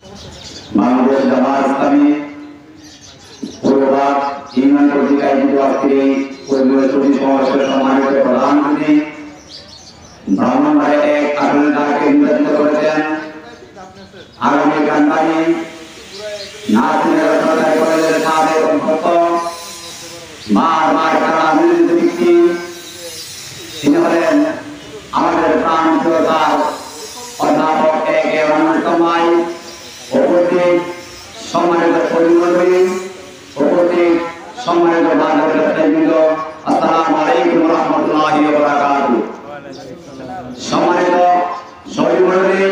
Bangladesh Jamaat Islami পূর্ববাগ union কর্তৃক আয়োজিত আজকের এই পরিবেশ সমাবেশের সম্মানিত প্রধান অতিথি ব্রাহ্মণবাড়িয়া এক আসনের ডাকে নির্বাচিত করেছেন আগামী কান্দানি নাসিরনগর সরকারি কলেজের সাবেক অধ্যক্ষ বারবার তারা নির্দিষ্ট ব্যক্তি তিনি হলেন আমাদের প্রাণ প্রিয়তার অধ্যাপক A.K. রহমাই উপস্থিত সম্মানিত পরিমণ্ডলী উপস্থিত সম্মানিত ভাতৃবৃন্দ আসসালামু আলাইকুম ওয়া রাহমাতুল্লাহি ওয়া বারাকাতুহু। সম্মানিত সহমণ্ডলী,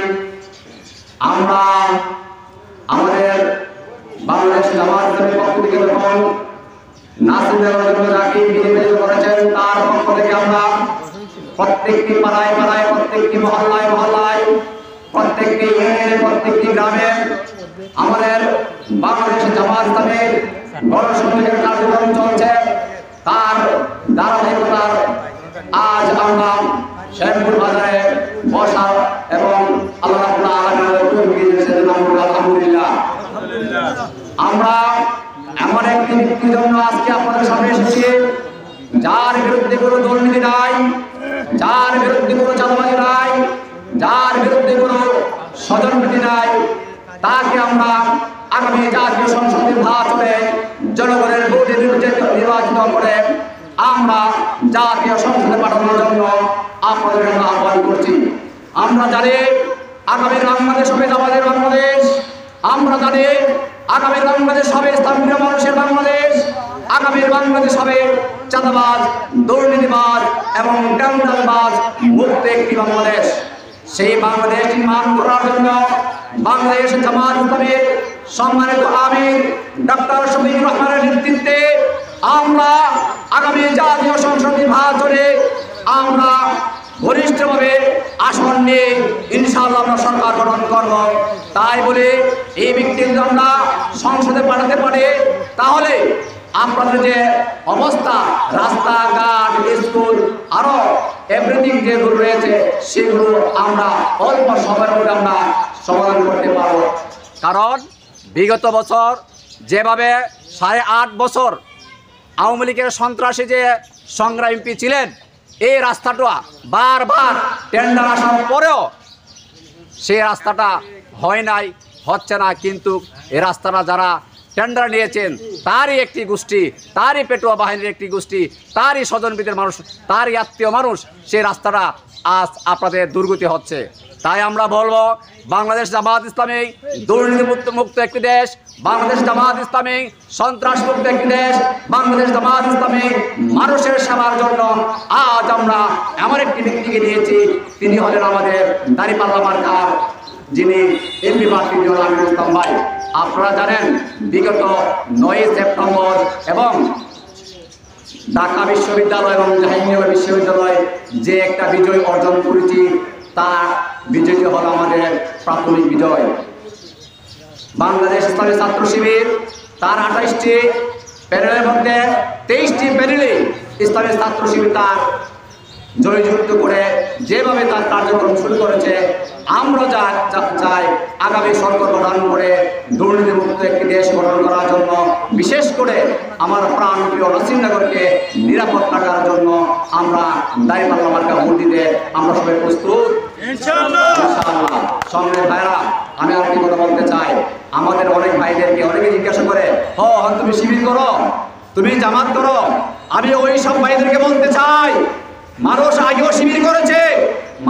আমরা আমাদের বাংলাদেশ জামাত ইসলামীর পক্ষ থেকে যখন নাসিরনগর যাকে নির্বাচিত করেছেন তার পক্ষ থেকে আমরা প্রত্যেকটি পাড়ায় পাড়ায় প্রত্যেকটি মহল্লায় মহল্লায় প্রত্যেকটি ইউনিয়নে প্রত্যেকটি গ্রামে আমাদের বাংলাদেশ জামাত ইসলামীর গণসংযোগের কার্যক্রম চলছে। তার ধারাবাহিকতার আজ আমরা শেরপুর বাজারে বসা এবং আল্লাহ রাব্বুল আলামিনের তৌফিক দিয়েছেন আলহামদুলিল্লাহ। আমরা এমন একটি ব্যক্তির জন্য আজকে আপনাদের সামনে এসেছি যার বিরুদ্ধে কোনো দুর্নীতি নাই, যার বিরুদ্ধে কোনো চাঁদাবাজি নাই, যার বিরুদ্ধে কোনো স্বজনপ্রীতি নাই। তাকে আমরা আগামী জাতীয় সংসদ নির্বাচনে জনগণের ভোটে নির্বাচিত করে আমরা জাতীয় সংসদে পাঠানোর জন্য আপনাদের আহ্বান করছি। আমরা জানি আগামী বাংলাদেশ হবে আমাদের বাংলাদেশ, আমরা জানি আগামী বাংলাদেশ হবে স্থানীয় মানুষের বাংলাদেশ, আগামীর বাংলাদেশ হবে চাঁদাবাজ, দুর্নীতিবাজ এবং টেন্ডারবাজ মুক্ত একটি বাংলাদেশ। সেই বাংলাদেশ নির্মাণ করার জন্য বাংলাদেশ জামাত ইসলামীর সম্মানিত আমির ডক্টর শফিকুর রহমানের নেতৃত্বে আমরা আগামী জাতীয় সংসদ নির্বাচনে আমরা ঘনিষ্ঠভাবে আসন নিয়ে ইনশাআল্লাহ আমরা সরকার গঠন করব। তাই বলে এই ব্যক্তির আমরা সংসদে পাঠাতে পারে তাহলে আপনাদের যে অবস্থা রাস্তাঘাট স্কুল আরো এভরিথিং যেগুলো রয়েছে সেগুলো আমরা অল্প সময়ের মধ্যে আমরা সমাধান করতে পারবো। কারণ বিগত বছর যেভাবে 8.5 বছর আওয়ামী লীগের সন্ত্রাসী যে সংগ্রাম এমপি ছিলেন, এই রাস্তাটা বারবার টেন্ডার আসার পরেও সেই রাস্তাটা হয় নাই, হচ্ছে না। কিন্তু এই রাস্তাটা যারা টেন্ডার নিয়েছেন তারই একটি গোষ্ঠী, তারই পেটুয়া বাহিনীর একটি গোষ্ঠী, তারই স্বজনবিদের মানুষ, তারই আত্মীয় মানুষ সেই রাস্তাটা আজ আপনাদের দুর্গতি হচ্ছে। তাই আমরা বলবো বাংলাদেশ জামাত ইসলামী দুর্নীতিমুক্ত একটি দেশ, বাংলাদেশ জামাত ইসলামী সন্ত্রাস মুক্ত একটি দেশ, বাংলাদেশ জামাত ইসলামী মানুষের সেবার জন্য আজ আমরা এমন একটি ব্যক্তিকে নিয়েছি, তিনি হলেন আমাদের দাঁড়িপাল্লা মার্কার যিনি এমপি প্রার্থী আমিনুল ইসলাম ভাই। আপনারা জানেন বিগত 9 সেপ্টেম্বর এবং ঢাকা বিশ্ববিদ্যালয় এবং জাহাঙ্গীরনগর বিশ্ববিদ্যালয় যে একটা বিজয় অর্জন করেছি, তার বিজয়টি হল আমাদের প্রাথমিক বিজয়। বাংলাদেশ ইসলামী ছাত্র শিবির তার 28টি প্যানেলের মধ্যে 23টি প্যানেলে ইসলামী ছাত্র শিবির তার জয়যুক্ত করে যেভাবে তার কার্যক্রম শুরু করেছে, আমরা চাই আগামী সরকার গঠন করে দুর্নীতিমুক্ত একটি দেশ গঠন করার জন্য, বিশেষ করে আমার প্রাণপ্রিয় নাসিরনগরকে নিরাপদ রাখার জন্য আমরা দাঁড়িপাল্লা মার্কা ভোট দিতে আমরা সবাই প্রস্তুত ইনশাআল্লাহ। সঙ্গে ভাইরা, আমি আর কি কথা বলতে চাই, আমাদের অনেক ভাইদেরকে অনেকে জিজ্ঞাসা করে, তুমি শিবির করো, তুমি জামাত করো। আমি ওই সব ভাইদেরকে বলতে চাই, মানুষ আগেও শিবির করেছে,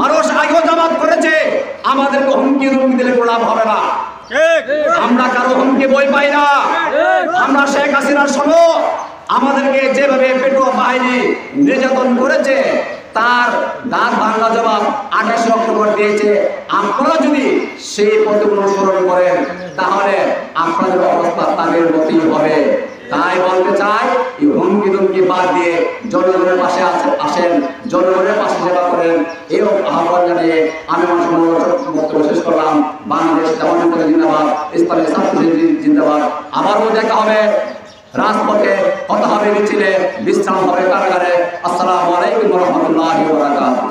মানুষ আগেও জামাত করেছে, আমাদেরকে হুমকি ধুমকি দিলে কোনো লাভ হবে না। আমরা কারো হুমকি বই পাই না। আমরা শেখ হাসিনার সময় আমাদেরকে যেভাবে পেটুয়া বাহিনী নির্যাতন করেছে তার দাঁত ভাঙা জবাব 28 অক্টোবর দিয়েছে। আপনারা যদি সেই পথে অনুসরণ করেন তাহলে আপনাদের অবস্থা তাদের মতই হবে। তাই বলতে চাই, এই হুমকি দুমকি বাদ দিয়ে জনগণের পাশে আসেন, জনগণের পাশে সেবা করেন, এই আহ্বান জানিয়ে আমি আমার বক্তব্য শেষ করলাম। বাংলাদেশ জামাত ইসলামী জিন্দাবাদ, ইসলামী ছাত্র শিবির জিন্দাবাদ। আবারও দেখা হবে রাজপথে, কথা হবে মিছিলে, বিশ্রাম হবে কারাগারে। আসসালামু আলাইকুম ওয়া রাহমাতুল্লাহি ওয়া বারাকাতুহু।